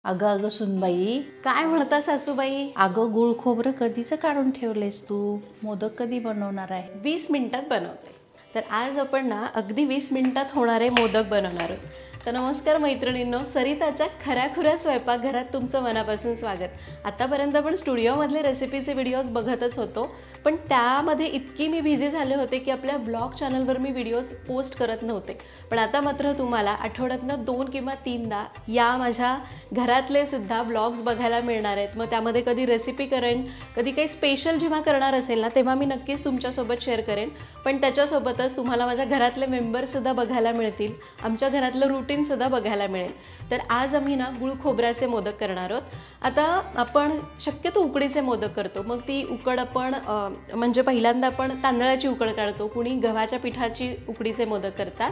अगं अगं सुनबाई, काय म्हणता सासूबाई? अगं गुळ खोबरं कधीचं काढून ठेवलेस तू? मोदक कधी बनवणार आहे? 20 मिनिटात बनवते. तर आज आपण ना अगदी 20 मिनिटात होणारे मोदक बनवणार आहोत. तर नमस्कार मैत्रिणींनो, सरिताच्या खऱ्याखुऱ्या स्वयंपाकघरात तुमचं मनापासून स्वागत. आतापर्यंत आपण स्टुडिओमधले रेसिपीचे व्हिडिओज बघतच होतो, पण त्यामध्ये इतकी मी बिझी झाले होते की आपल्या ब्लॉग चॅनलवर मी व्हिडिओज पोस्ट करत नव्हते. पण आता मात्र तुम्हाला आठवड्यातनं 2 किंवा 3दा या माझ्या घरातले सुद्धा ब्लॉग्स बघायला मिळणार आहेत. मग त्यामध्ये कधी रेसिपी करेन, कधी काही स्पेशल जेव्हा करणार असेल ना तेव्हा मी नक्कीच तुमच्यासोबत शेअर करेन. पण त्याच्यासोबतच तुम्हाला माझ्या घरातले मेंबर्ससुद्धा बघायला मिळतील, आमच्या घरातलं रुटीनसुद्धा बघायला मिळेल. तर आज आम्ही ना गुळ खोबऱ्याचे मोदक करणार आहोत. आता आपण शक्यतो उकडीचे मोदक करतो, मग ती उकड आपण म्हणजे पहिल्यांदा आपण तांदळाची उकड काढतो, कुणी गव्हाच्या पिठाची उकडीचे मोदक करतात,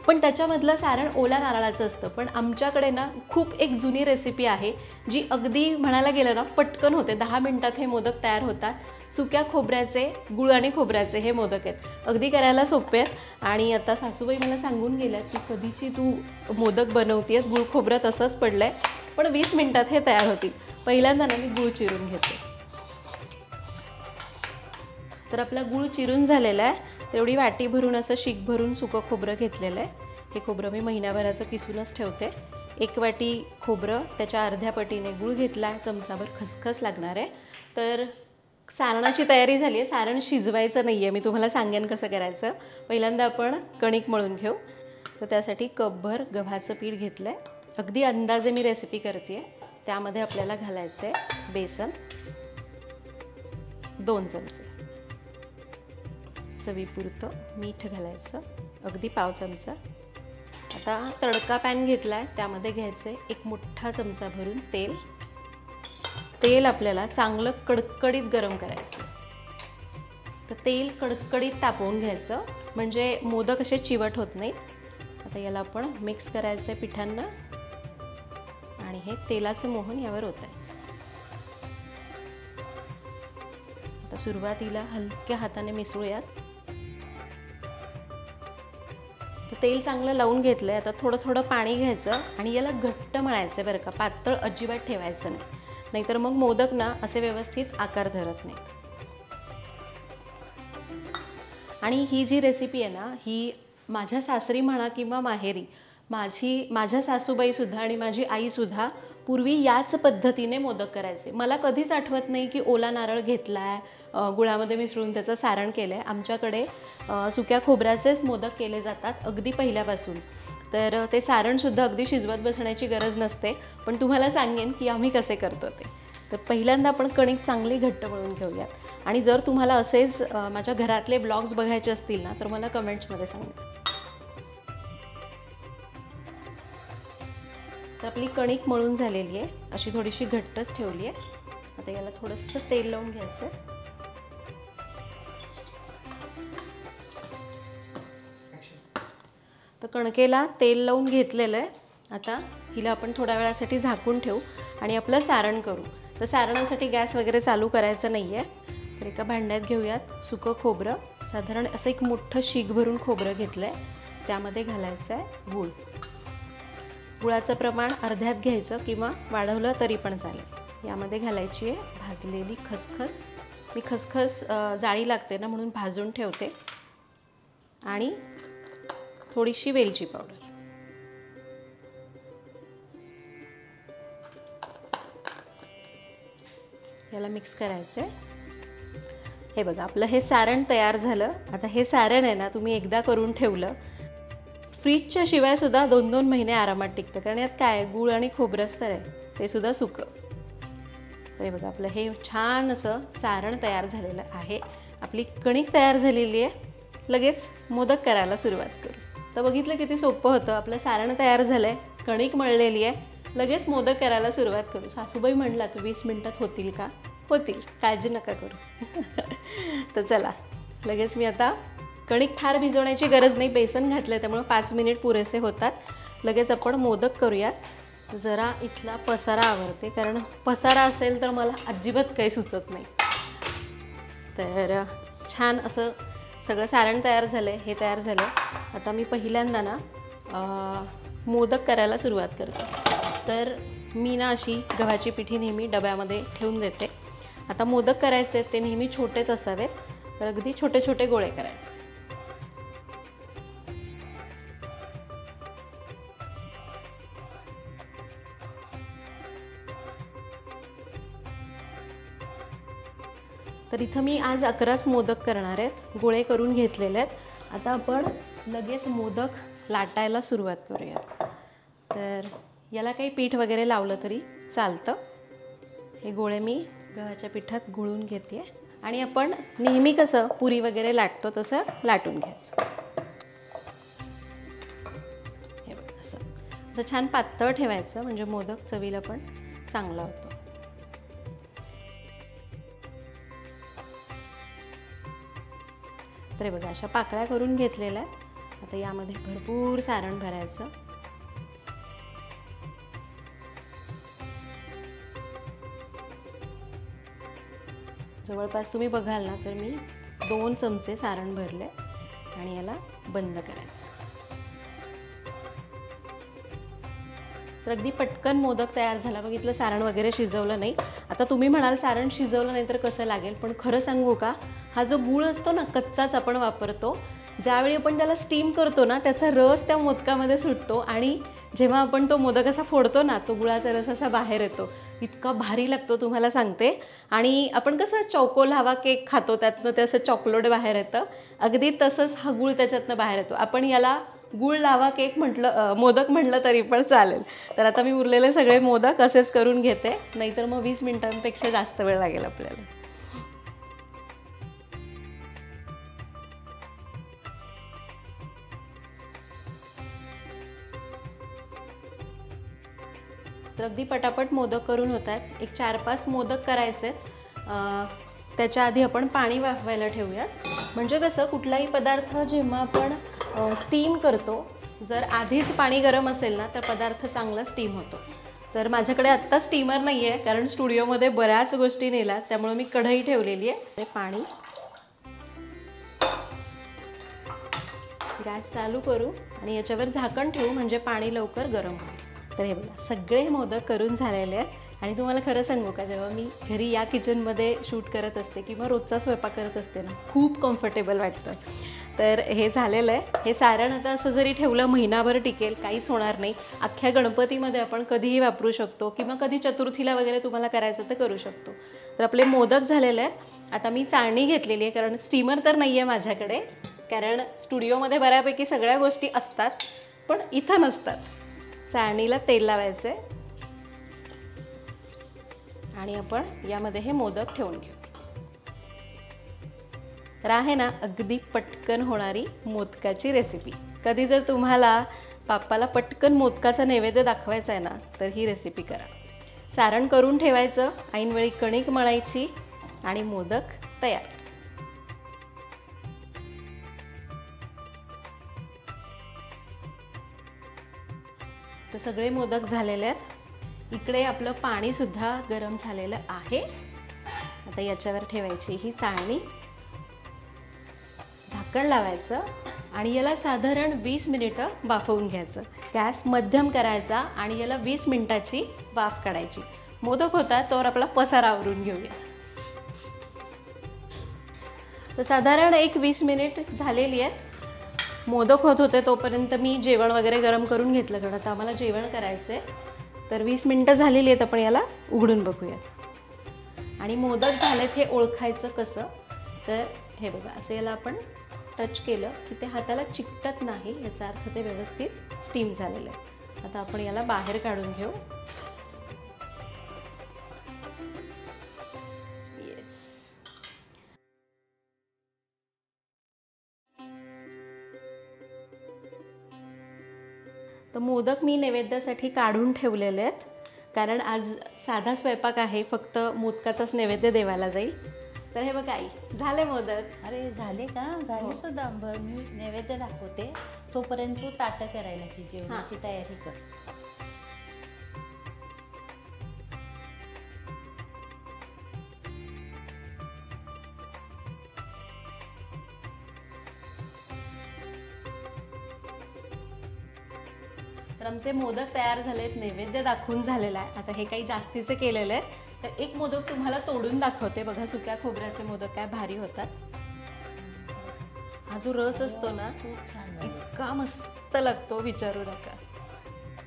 पण त्याच्यामधलं सारण ओल्या नारळाचं असतं. पण आमच्याकडे ना खूप एक जुनी रेसिपी आहे जी अगदी म्हणायला गेलं ना पटकन होते. 10 मिनिटात हे मोदक तयार होतात. सुक्या खोबऱ्याचे, गुळ आणि खोबऱ्याचे हे मोदक आहेत. अगदी करायला सोपे आहेत. आणि आता सासूबाई मला सांगून गेल्यात की कधीची तू मोदक बनवतेस, गुळ खोबरं तसंच पडलं आहे, पण 20 मिनिटात हे तयार होतील. पहिल्यांदा ना मी गुळ चिरून घेते. तर आपला गुळ चिरून झालेला आहे. तेवढी वाटी भरून असं शीक भरून सुकं खोबरं घेतलेलं आहे. हे खोबरं मी महिन्याभराचं किसूनच ठेवते. 1 वाटी खोबरं, त्याच्या अर्ध्या पटीने गुळ घेतला आहे, चमचाभर खसखस लागणार आहे. तर सारणाची तयारी झाली आहे. सारण शिजवायचं नाही आहे, मी तुम्हाला सांगेन कसं करायचं. पहिल्यांदा आपण कणिक मळून घेऊ. तर त्यासाठी कपभर गव्हाचं पीठ घेतलं आहे. अगदी अंदाजे मी रेसिपी करते आहे. त्यामध्ये आपल्याला घालायचं आहे बेसन 2 चमचे, चवीपुरतं मीठ घालायचं अगदी पाव चमचा. आता तडका पॅन घेतला आहे, त्यामध्ये घ्यायचं आहे 1 मोठा चमचा भरून तेल. तेल आपल्याला चांगलं कडकडीत गरम करायचं. तर तेल कडकडीत तापवून घ्यायचं, म्हणजे मोदक असे चिवट होत नाहीत. आता याला आपण मिक्स करायचं आहे पिठांना आणि हे तेलाचं मोहन यावर ओतायचं. आता सुरुवातीला हलक्या हाताने मिसळूयात. तेल चांगलं लावून घेतलं आहे. आता थोडं थोडं पाणी घ्यायचं आणि याला घट्ट मळायचं आहे बरं का, पातळ अजिबात ठेवायचं नाही, नाहीतर मग मोदक ना असे व्यवस्थित आकार धरत नाही. आणि ही जी रेसिपी आहे ना, ही माझ्या सासरी म्हणा किंवा माहेरी माझ्या सासूबाईसुद्धा आणि माझी आईसुद्धा पूर्वी याच पद्धतीने मोदक करायचे. मला कधीच आठवत नाही की ओला नारळ घेतला आहे, गुळामध्ये मिसळून त्याचं सारण केलं आहे. आमच्याकडे सुक्या खोबऱ्याचेच मोदक केले जातात अगदी पहिल्यापासून. तर ते सारणसुद्धा अगदी शिजवत बसण्याची गरज नसते, पण तुम्हाला सांगेन की आम्ही कसे करतो ते. तर पहिल्यांदा आपण कणिक चांगली घट्ट मळून घेऊयात. आणि जर तुम्हाला असेच माझ्या घरातले ब्लॉग्स बघायचे असतील ना तर मला कमेंट्समध्ये सांगा. तर आपली कणिक मळून झालेली आहे, अशी थोडीशी घट्टच ठेवली आहे. आता याला थोडंसं तेल लावून घ्यायचं. तर कणकेला तेल लावून घेतलेलं आहे. आता हिला आपण थोड्या वेळासाठी झाकून ठेवू आणि आपलं सारण करू. तर सारणासाठी गॅस वगैरे चालू करायचं नाही आहे. तर एका भांड्यात घेऊयात सुकं खोबरं. साधारण असं 1 मोठं शीक भरून खोबरं घेतलं आहे. त्यामध्ये घालायचं आहे गूळ. गुळाचं प्रमाण अर्ध्यात घ्यायचं किंवा वाढवलं तरी पण चालेल. यामध्ये घालायची आहे भाजलेली खसखस. मी खसखस जाळी लागते ना म्हणून भाजून ठेवते. आणि थोडीशी वेलची पावडर. याला मिक्स करायचं आहे. हे बघा आपलं हे सारण तयार झालं. आता हे सारण आहे ना तुम्ही एकदा करून ठेवलं, फ्रीजच्या शिवाय सुद्धा 2-2 महिने आरामात टिकतं. कारण यात काय गूळ आणि खोबरंच तर आहे, ते सुद्धा सुकं. तर हे बघा आपलं हे छान असं सारण तयार झालेलं आहे. आपली कणिक तयार झालेली आहे. लगेच मोदक करायला सुरुवात करू. तर बघितलं किती सोपं होतं. आपलं सारण तयार झालं आहे, कणिक मळलेली आहे, लगेच मोदक करायला सुरुवात करू. सासूबाई म्हणला तू 20 मिनिटात होतील का? होतील, काळजी नका करू. तर चला लगेच मी आता कणिक फार भिजवण्याची गरज नाही, बेसन घातलं आहे त्यामुळे 5 मिनिट पुरेसे होतात. लगेच आपण मोदक करूयात. जरा इथला पसारा आवरते, कारण पसारा असेल तर मला अजिबात काही सुचत नाही. तर छान असं सगळं सारण तयार झालं आहे. हे तयार झालं. आता मी पहिल्यांदा ना मोदक करायला सुरुवात करते. तर मी ना अशी गव्हाची पिठी नेहमी डब्यामध्ये ठेवून देते. आता मोदक करायचे ते नेहमी छोटेच असावेत, तर अगदी छोटे छोटे गोळे करायचे. तर इथं मी आज 11च मोदक करणार आहेत, गोळे करून घेतलेले आहेत. आता आपण लगेच मोदक लाटायला सुरुवात करूया. तर याला काही पीठ वगैरे लावलं तरी चालतं. हे गोळे मी गव्हाच्या पिठात घोळून घेते आणि आपण नेहमी कसं पुरी वगैरे लाटतो तसं लाटून घ्यायचं. हे बघ असं छान पातळ ठेवायचं, म्हणजे मोदक चवीला पण चांगला होतो. तर बघा अशा पाकळ्या करून घेतलेल्या आहेत. आता यामध्ये भरपूर सारण भरायचं. जवळपास तुम्ही बघाल ना तर मी 2 चमचे सारण भरले आणि याला बंद करायचं. तर अगदी पटकन मोदक तयार झाला. बघितलं, सारण वगैरे शिजवलं नाही. आता तुम्ही म्हणाल सारण शिजवलं नाही तर कसं लागेल, पण खरं सांगू का, हा जो गूळ असतो ना कच्चाच आपण वापरतो. ज्यावेळी आपण त्याला स्टीम करतो ना त्याचा रस त्या मोदकामध्ये सुटतो आणि जेव्हा आपण तो मोदक असा फोडतो ना तो गुळाचा रस असा बाहेर येतो. इतका भारी लागतो तुम्हाला सांगते. आणि आपण कसं चौको लावा केक खातो त्यातनं ते असं चॉकलेट बाहेर येतं, अगदी तसंच हा गूळ त्याच्यातनं बाहेर येतो. आपण याला गूळ लावा केक म्हटलं, मोदक म्हटलं तरी पण चालेल. तर आता मी उरलेले सगळे मोदक असेच करून घेते, नाहीतर मग 20 मिनिटांपेक्षा जास्त वेळ लागेल आपल्याला. तर अगदी पटापट मोदक करून होतात. एक 4-5 मोदक करायचे. त्याच्या आधी आपण पाणी वाफवायला ठेवूयात. म्हणजे कसं कुठलाही पदार्थ जेव्हा आपण स्टीम करतो, जर आधीच पाणी गरम असेल ना तर पदार्थ चांगला स्टीम होतो. तर माझ्याकडे आत्ता स्टीमर नाही आहे कारण स्टुडिओमध्ये बऱ्याच गोष्टी नेल्या, त्यामुळे मी कढई ठेवलेली आहे. ते पाणी गॅस चालू करू आणि याच्यावर झाकण ठेवू म्हणजे पाणी लवकर गरम होईल. तर हे बघा सगळे मोदक करून झालेले आहेत. आणि तुम्हाला खरं सांगू का, जेव्हा मी घरी या किचनमध्ये शूट करत असते किंवा रोजचा स्वयंपाक करत असते ना, खूप कम्फर्टेबल वाटतं. तर हे झालेलं आहे. हे सारण आता असं जरी ठेवलं महिनाभर टिकेल, काहीच होणार नाही. अख्ख्या गणपतीमध्ये आपण कधीही वापरू शकतो किंवा कधी चतुर्थीला वगैरे तुम्हाला करायचं तर करू शकतो. तर आपले मोदक झालेले आहेत. आता मी चाळणी घेतलेली आहे कारण स्टीमर तर नाही आहे माझ्याकडे, कारण स्टुडिओमध्ये बऱ्यापैकी सगळ्या गोष्टी असतात पण इथं नसतात. चाळणीला तेल लावायचं आहे आणि आपण यामध्ये हे मोदक ठेवून घेऊ. तर आहे ना अगदी पटकन होणारी मोदकाची रेसिपी. कधी जर तुम्हाला बाप्पाला पटकन मोदकाचा नैवेद्य दाखवायचा आहे ना तर ही रेसिपी करा. सारण करून ठेवायचं, ऐनवेळी कणिक मळायची आणि मोदक तयार. तर सगळे मोदक झालेले आहेत. इकडे आपलं पाणीसुद्धा गरम झालेलं आहे. आता याच्यावर ठेवायची ही चाळणी, झाकण लावायचं आणि याला साधारण 20 मिनिटं वाफवून घ्यायचं. गॅस मध्यम करायचा आणि याला 20 मिनिटाची वाफ काढायची. मोदक होतात तोवर आपला पसारा आवरून घेऊया. तर साधारण 20 मिनिट झालेली आहेत. मोदक होत होते तोपर्यंत मी जेवण वगैरे गरम करून घेतलं, कारण आता आम्हाला जेवण करायचं आहे. तर 20 मिनिटं झालेली आहेत. आपण याला उघडून बघूयात. आणि मोदक झालेत हे ओळखायचं कसं, तर हे बघा असं याला आपण टच केलं की ते हाताला चिकटत नाही, याचा अर्थ ते व्यवस्थित स्टीम झालेलं आहे. आता आपण याला बाहेर काढून घेऊ. येस. तर मोदक मी नैवेद्यासाठी काढून ठेवलेले आहेत, कारण आज साधा स्वयंपाक आहे, फक्त मोदकाचाच नैवेद्य देवाला जाईल. तर हे बघा आई, झाले मोदक. अरे झाले का? झाले सुद्धा. बरं मी नैवेद्य दाखवते, तोपर्यंत तू ताटं करायला की जेवणाची तयारी कर. तर आमचे मोदक तयार झालेत, नैवेद्य दाखवून झालेला आहे. आता हे काही जास्तीचे केलेले आहेत, तर एक मोदक तुम्हाला तोडून दाखवते. बघा सुक्या खोबऱ्याचे मोदक काय भारी होतात. हा जो रस असतो ना इतका मस्त लागतो, विचारू नका.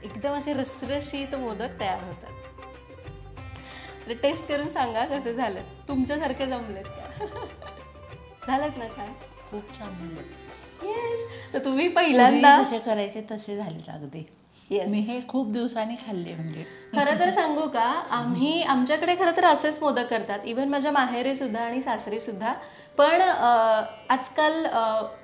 एकदम असे रसरशीत मोदक तयार होतात. तर टेस्ट करून सांगा कसे झालेत, तुमच्यासारखे जमलेत का? झालेत ना छान? खूप छान झालं. येस. तर तुम्ही पहिल्यांदा जसे करायचे तसे झाले अगदी. Yes. मी हे खूप दिवसांनी खाल्ले. म्हणजे खरं तर सांगू का, आमच्याकडे खरं तर असेच मोदक करतात, इव्हन माझ्या माहेरी सुद्धा आणि सासरी सुद्धा. पण आजकाल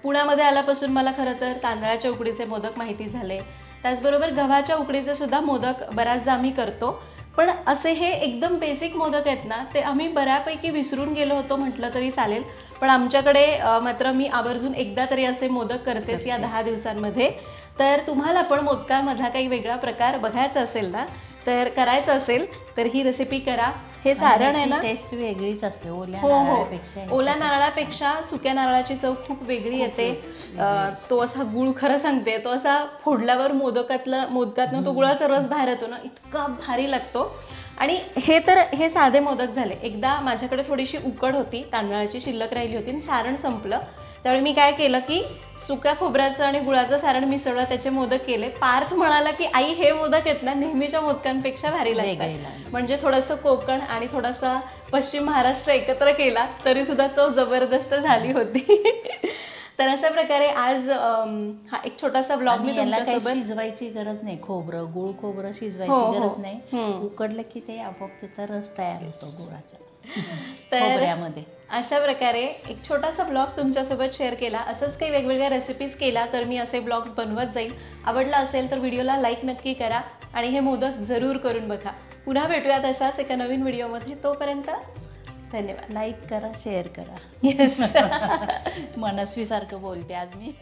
पुण्यामध्ये आल्यापासून मला खरं तर तांदळाच्या उकडीचे मोदक माहिती झाले. त्याचबरोबर गव्हाच्या उकडीचे सुद्धा मोदक बऱ्याचदा आम्ही करतो. पण असे हे एकदम बेसिक मोदक आहेत ना, ते आम्ही बऱ्यापैकी विसरून गेलो होतो म्हटलं तरी चालेल. पण आमच्याकडे मात्र मी आवर्जून एकदा तरी असे मोदक करतेच या 10 दिवसांमध्ये. तर तुम्हाला पण मोदकांमधला काही वेगळा प्रकार बघायचा असेल ना, तर करायचं असेल तर ही रेसिपी करा. हे सारण आहे ना, टेस्ट वेगळीच असते ओल्या हो नारळापेक्षा. ओल्या नारळापेक्षा सुक्या नारळाची चव खूप वेगळी येते. तो असा गुळ, खरं सांगते, तो असा फोडल्यावर मोदकातनं तो गुळाचा रस बाहेर येतो ना, इतका भारी लागतो. आणि हे साधे मोदक झाले. एकदा माझ्याकडे थोडीशी उकड होती, तांदळाची शिल्लक राहिली होती आणि सारण संपलं. त्यावेळी मी काय केलं की सुक्या खोबऱ्याचं आणि गुळाचं सारण मिसळलं, त्याचे मोदक केले. पार्थ म्हणाला की आई हे मोदक आहेत ना नेहमीच्या मोदकांपेक्षा भारी लागतात. म्हणजे थोडंसं कोकण आणि थोडासा पश्चिम महाराष्ट्र एकत्र केला तरी सुद्धा चव जबरदस्त झाली होती. तर अशा प्रकारे आज हा एक छोटासा ब्लॉग मी तुमच्यासोबत. शिजवायची गरज नाही, गुळ खोबरं शिजवायची गरज नाही. उकडलं की ते आपोआप त्याचा रस तयार होतो गुळाचा खोबऱ्यामध्ये. अशा प्रकारे एक छोटासा ब्लॉग तुमच्यासोबत शेअर केला. असंच काही वेगवेगळ्या रेसिपीज केला तर मी असे ब्लॉग्स बनवत जाईल. आवडला असेल तर व्हिडिओला लाईक नक्की करा आणि हे मोदक जरूर करून बघा. पुन्हा भेटूयात अशाच एका नवीन व्हिडिओमध्ये. तोपर्यंत धन्यवाद. लाईक करा, शेअर करा. येस. मनस्वी सारखं बोलते आज मी.